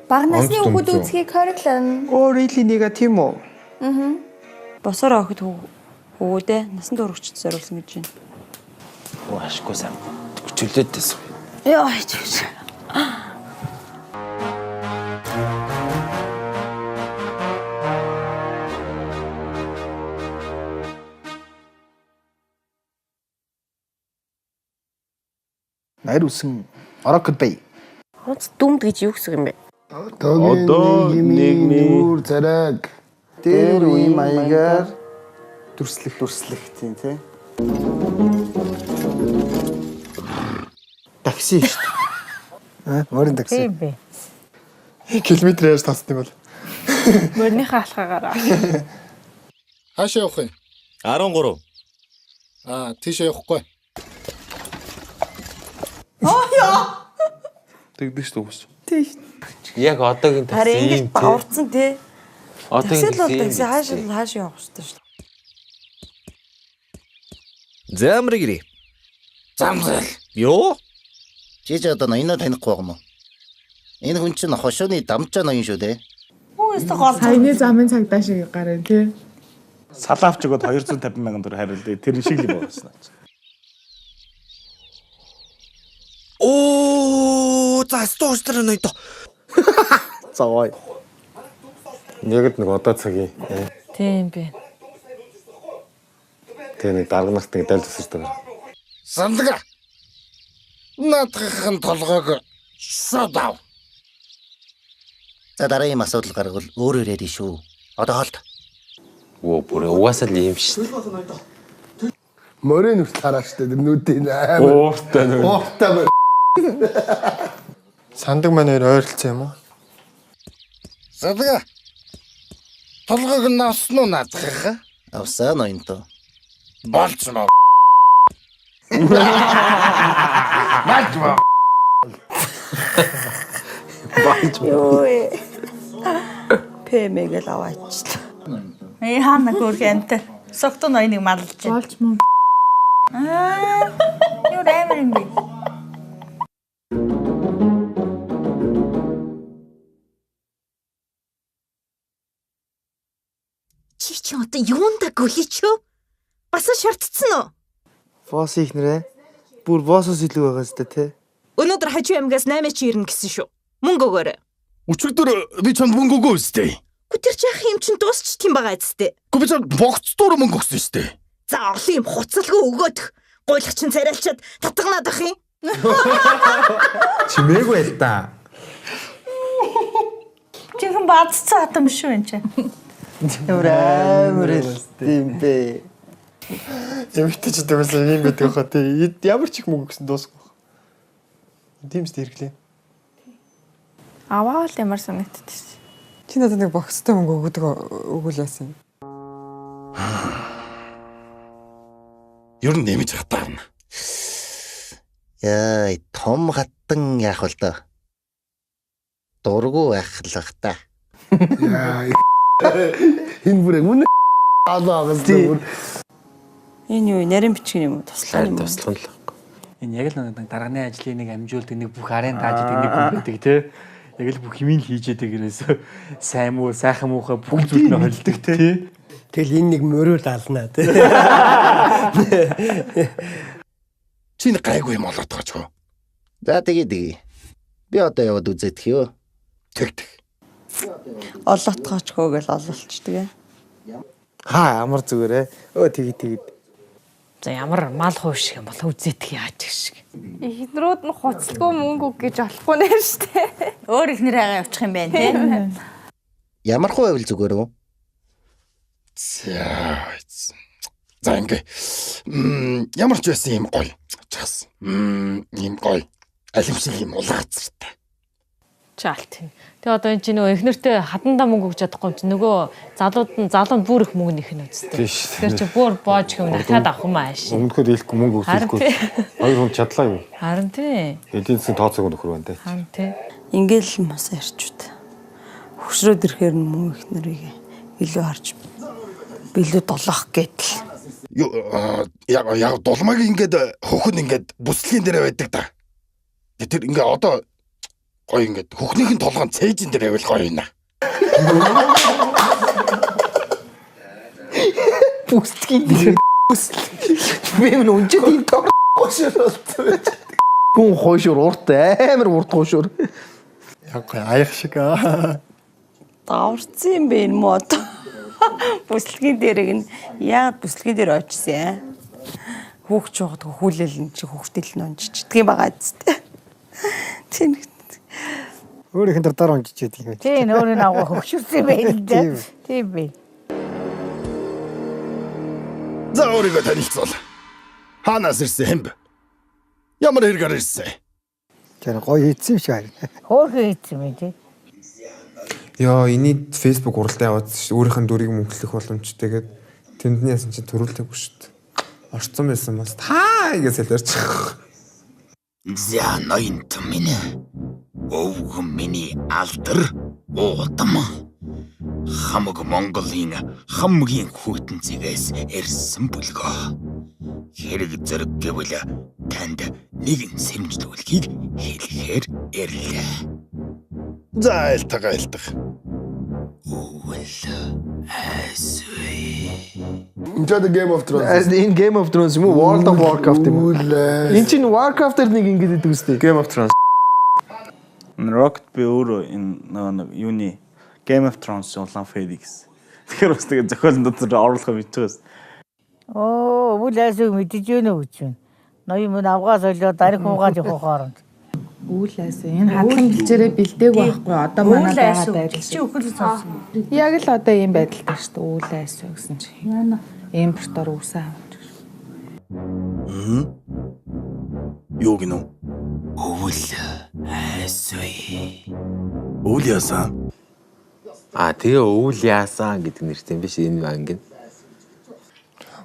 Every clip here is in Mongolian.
Бага насны хүүхэд үзхийг хориглоно. Really нэгэ тийм үү? Босоор охид хөвгүүдээ насан туршид зориулсан гэж байна. Ашгүй сайн. Чөлөөд байсан. Яа ч. Найр үсэн Орокд бай. Хуц дүмд гэж юу гэсэн юм бэ? Одоо нийгмийн зараг дээр үе маягаар дүрслэх тийм тий. Такси шүү дээ. Морин такси. Тийм бэ. Километрээр тасд юм бол. Мөрнийхээ алхаагаараа. Хаашаа явах юм? 13. Тийшээ явахгүй. Тэгдэж шүү дээ. Тийш. Яг одоогийн такси. Харин ингэж баварцсан тий. Одоогийн такси хааш явах шүү дээ. Замрагири. Замрал. Юу? Жиж одоо ноёноо танихгүй байгаа юм уу? Энэ хүн чинь хошооны дамжаа ноён шүү дээ. Саяны замын цагдаа шиг гараа тий. Салаавч өгөөд 250 мянган төгрөг хариулъя. Тэр шиг л болсон. Оо, за стоостер нь өдөө. Завай. Яг нэг одоо цагийн. Тийм бэ. Тэгээ нэг дарга нарт нэг дал тусардаг. Самлага. Наадахын толгойг содав. За дараагийн асуудал гаргавал өөрөө яриа шүү. Одоо хоолт. Оо бүр угаасаа л юм шүү. Морин нүрт хараач дээ нүдийн амар. Ууртай нэг. Ууртай. Сандаг манайр ойролцсон юм уу? Самлага. Толгойг наасан уу наадах? Авсаа ноёнтой. Болж маа. Юу ээ. Пэмэгэл аваачлаа. Хаана гөргэнт. Согтон ноёныг марлж байна. Болж мөн. Юу амар юм бэ? Чи одоо юундаа гөлийч юу? Бас шаардцсан уу? Босс ихнэрээ. Бүр боссоос илүү байгаа зү тэ. Өнөөдөр хажуу аймгаас 8 чи ирнэ гэсэн шүү. Мөнгө өгөөрэй. Өчигдөр би чанд мөнгө өгөө өстэй. Гү тэр жаах юм чин дуусч тийм байгаа зү. Гү би чанд богцдуур мөнгө өгсөн өстэй. За орлоо юм хуцалгүй өгөөдөх. Гуйлах чин царайлчаад татганаад ах юм. Чимээгүй л да. Чихэн баацсан хатам шүү энэ чинь. Амар тийм бэ. Эмэгтэй ч дэмэсэн юм байдаг хаа тий. Ямар ч их мөнгө өгсөн дуусах. Тимс хэрэглээ. Аваа л ямар санагддаг шээ. Чи надад нэг бокстой мөнгө өгүүл яасан. Ер нь нэмж хатаарна. Яа, том хатан яах вэ даа? Дургу байхлах та. Яа. Энэ бүрэг мөн алаагаас бүр. Энэ юу нарийн бичиг юм уу? Туслах юм уу? Туслах л. Энэ яг л нэг даргааны ажлыг нэг амжуулдаг, нэг бүх аренд дааждаг, нэг бүгддэг тий. Яг л бүх химийн л хийж яадаг ерөөсөө сайн муу, сайхан муухай бүх зүйл нь холилдог тий. Тэгэл энэ нэг мөрөөр алнаа тий. Чи нэг гайгүй юм болоод байгаа ч гоо. За тэгээ. Би одоо яваад үзэх юу? Тэг. Олоотгооч хөөгөл ололчдаг. Амар зүгээрээ. Өө тэгээд. За ямар мал хуу шиг юм бол үзээдх яаж шиг. Эхнэрүүд нь хуцалгүй мөнгө өг гэж олохгүй нэр штэ. Өөр эхнэрээ явуучих юм байна тий. Ямар хуу байвал зүгээр үү? За ингээ. Ямар ч байсан юм гоё. Чаас. Юм гоё. Алимшиг юм улаацтай. Чаалт. Тэгээ одоо энэ чинь нөгөө эхнэртэй хадандаа мөнгө өгч чадахгүй юм чинь нөгөө залууд бүр их мөнгө нэх нь үстэй. Тэр чинь бүр боож юм дахиад авах юм ааш. Өмнөхөд ийлэхгүй мөнгө өгөхгүй. Хоёр хүн чадлаа юу? Харин тий. Эдийн засгийн тооцоог нөхөр байна те. Харин тий. Ингээл мас ярьчуд. Хөшрөөд ирэхээр нь мөн их нарыг илүү харж билүү долоох гэдэл. Яг дулмаг ингээд хөхөн ингээд бүслийн дээр байдаг та. Тэр ингээ одоо гоё ингээд хөхнийхэн толгойн цээжин дээр байвал гоё юм аа. Бүсдгийн дээр би минь үнжид ийм тоо хошор болцсон. Гүн хошор урт амар урт хошор. Яг аяг шиг Даварцсан юм бэ юм уу? Бүслэгийн дээрэг нь яагаад бүслэгийн дээр очсон юм? Хүүхч жоод хүүлэл нь чи хүүхтэл нь онжичдэг юм байгаа зү. Тийм. Өөрийнх нь дараа онжиж яадаг юм. Тийм өөрийн агуу хөвшөрсөн байх л дээ. Тийм бэ. За өөрийгөө танилцуул. Хаанаас ирсэн юм бэ? Ямар хэрэгээр ирсэн? Тэр гоё хийсэн юм шиг харин. Хөөхөө хийсэн юм тий. Яа, энийг Facebook уралдаан явуулсан шүү. Өөрийнх нь дүрийг мөнгөлөх боломжтой гээд тэндний ясан чинь төрүүлдэггүй шүү дээ. Орцсон байсан бас таа гэж хэлэрч. За ноёнт минь. Өвгөн миний алдар уутам. Хамаг Монголын хамгийн хүйтэн зэгээс ирсэн бүлгөө. Хэрэг зэрэг гэвэл танд нэгэн сэмжлүүлгийг хэлэхээр ирлээ. За айлтаг. Enjoy Game of Thrones. As in Game of Thrones юм уу? World of Warcraft юм уу? Энд чинь Warcraft-ээр нэг ингэдэг гэдэг үстэй. Game of Thrones. Rocket би өөрөө энэ нэг юуны Game of Thrones улаан Felix. Тэгэхээр бас тэгээ зохиолын дотор оруулах мэдчихээс. Оо, үл айсыг мэдэж байна уу гэж байна. Ноён мөн авгаас олоо дариг хуугаад явах хооронд. Үл айсаа энэ хадлан бэлчээрээ бэлдээгүй байхгүй. Одоо манай байгаа байрал. Чи өхөл сонсон. Яг л одоо ийм байдалтай шүү дээ. Үл айсаа гэсэн чи. Импортоор үсээ авч. Юу гинөө? Үл айсаа. Үл яасан? Тэгээ өвөл яасан гэдэг нэртэй юм биш энэ анги.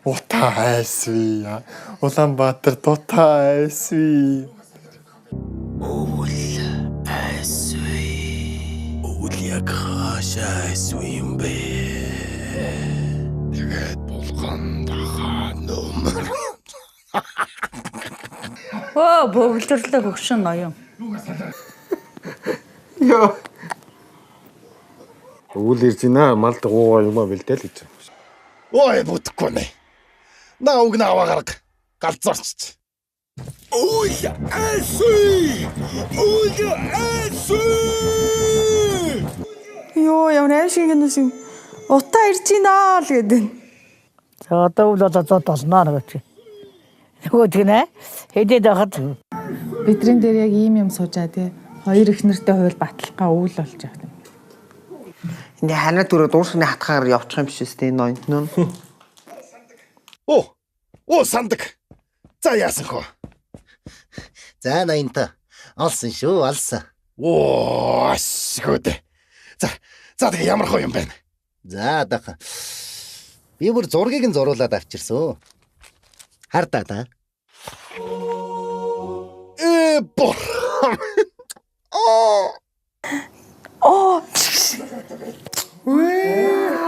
Утаа айсви. Улаанбаатар дутаа айсви. Үл айсви. Үл яг хаашаа айсви юм бэ? Тэгээд булган дахаа нөмөр. Оо, бөглөрлөө хөгшин ноён. Яа. Өвөл ирж байна малд гуугаа юм а бэлдээл гэж. Ой бүтэхгүй нэ. На угна аваагараг галзуурч. Үл айсви. Үл айсви. Йоо, ямар ашиг гэнэс юм. Утаа ирж гинаа л гэдэг. За одоо үл одоо толноо гэж. Нөгөө тэгнэ. Хэдээд байхад Бидний дээр яг ийм юм суужаа тий. Хоёр их нэртэй хууль баталгаа үйл болж байгаа юм. Энд ханаа түрүү дуурсны хатгаар явчих юм биш үстэй ноёнт нь. Оо сандаг. За яасан хөө. За ноёнт. Алсан шүү, алсан. Оо ашгүйд. За тэгээ ямар хөө юм бэ? За дах. Би бүр зургийг нь зуруулаад авчирсан. Хардаа та. Бор.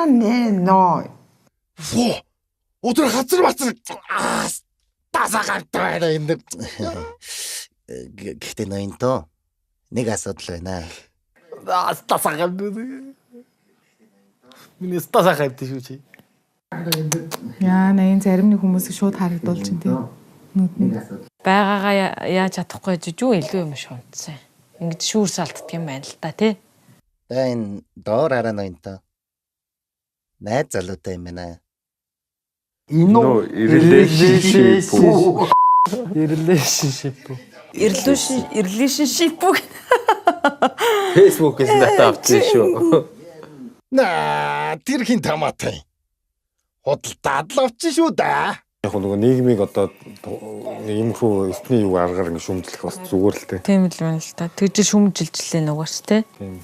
Не, ной. Фу. Өдөр хацар тасагатай байна энэ. Гэхдээ ноёнт нэг асуудал байна. Тасагад. Миний тасагад шүү чи. Яа, энэ зарим нэг хүмүүсийг шууд харагдуулж чинь тий. Нүдний. Байгаагаа яаж чадахгүй жижиг илүү юм шунтсан. Ингэж шүүр салтдаг юм байна л да тий. За энэ доор хараа ноёнт. Найз залуутай юм байна. Нөө relationship. Facebook-ээс дата авчихсан шүү. На тэр хин тамаатай. Худалдаад л авчих шүү да. Яг нөгөө нийгмийг одоо иймэрхүү эсний юу аргаар ингэ шүмжлэх бас зүгээр л дээ. Тийм л байна л та. Тэгж шүмжилжлээ нугаарч тий. Тийм.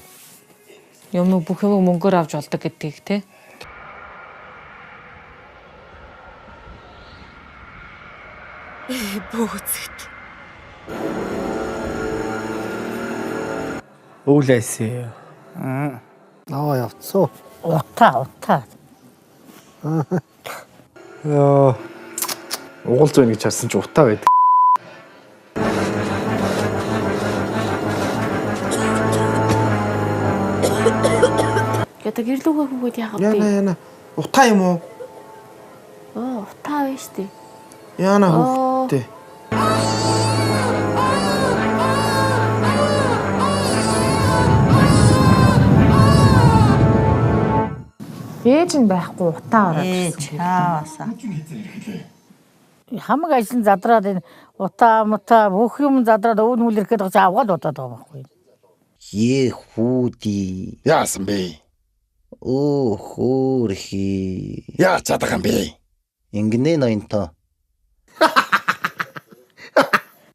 Юм бүх юм мөнгөөр авч болдог гэдгийг тий. Бөөцөд. Үл айсээ. Явцсан. Утаа. Яа. Угал зөө гэж харсан чи утаа байдаг. одоо гэрлүүгээ хүүгээд яагаад Яна. Утаа юм уу? Утаа байж тээ. Яна хүүхдээ. Ээж нь байхгүй утаа ороод ирсэн. Чааваса. Хамаг ажил задраад энэ утаа мутаа бүх юм задраад өвн хүл ирэхэд байгаа авгаад удаад байгаа байхгүй. Ехүди. Яасан бэ? Хөөрхи. Яа чадах юм бэ? Ингэнэ ноёнтой.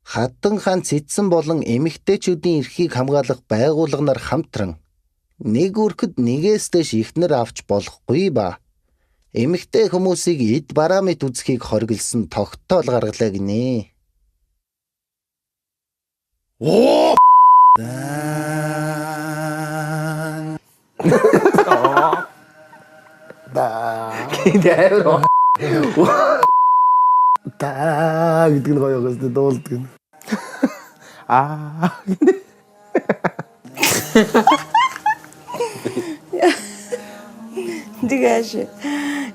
Хатан хаан цэцэн болон эмэгтэйчүүдийн эрхийг хамгаалах байгууллагаар хамтран нэг үрхэд нэгээс дэш ихнэр авч болохгүй ба эмэгтэй хүмүүсийг эд бараамит үзхийг хориглосон тогтоол гаргалаа гинэ. Оо! Та гэдэг нь гоё гоос дуулдаг. Тэгэж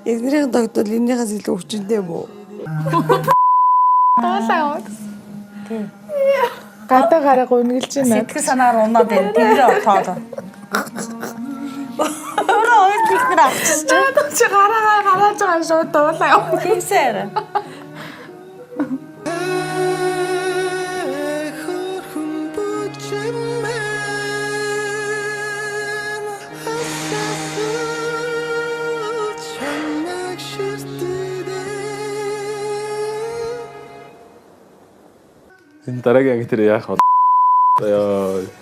эзнэрийн тогтвол энийхээс илүү хүчтэй юм уу? Тоолаа. Гадаа гараг үнгэлж байна. Сэтгэл санаар унаад байна. Тэр тоолоо. Өөрөө ойлгохноор авчихсан. Чи гарааж байгаа шууд тоолаа. Тиймсээр. Энэ дараагийн анги тэр яах вэ?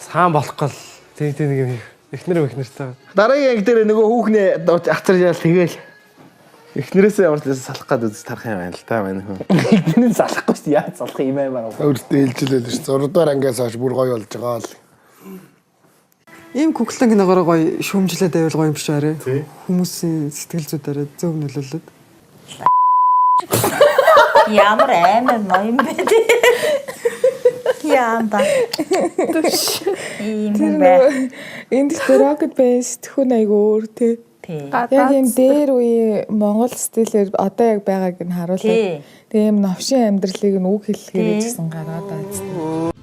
Саан болох гол. Тэг нэг юм эхнэртэй. Дараагийн анги дээр нөгөө хүүхнээ ацарж яал тэгэл эхнэрээсээ ямар ч л салах гээд үзэж тарах юм байна л та манай хүн. Эхнэр салахгүй шүү. Яаж салах юм аа. Өөртөө хэлжлээ л шүү. 6 дугаар ангиас хойш бүр гоё болж байгаа л. Ийм кукланг ногоороо гоё шүүмжлээд байвал гоё юм биш арай. Хүмүүсийн сэтгэл зүйдээрээ зөв нөлөөлөд. Ямар амар ноён бэ тий. Яанда. Ийм бай. Энд дээр Rocket Band сэтгүүн айгу өөр тий. Яг энэ дээр үе Монгол стилээр одоо яг байгааг нь харуулдаг. Тэгээ юм новшин амьдралыг нь үг хэллэгээр ч гэсэн гараад байгаа.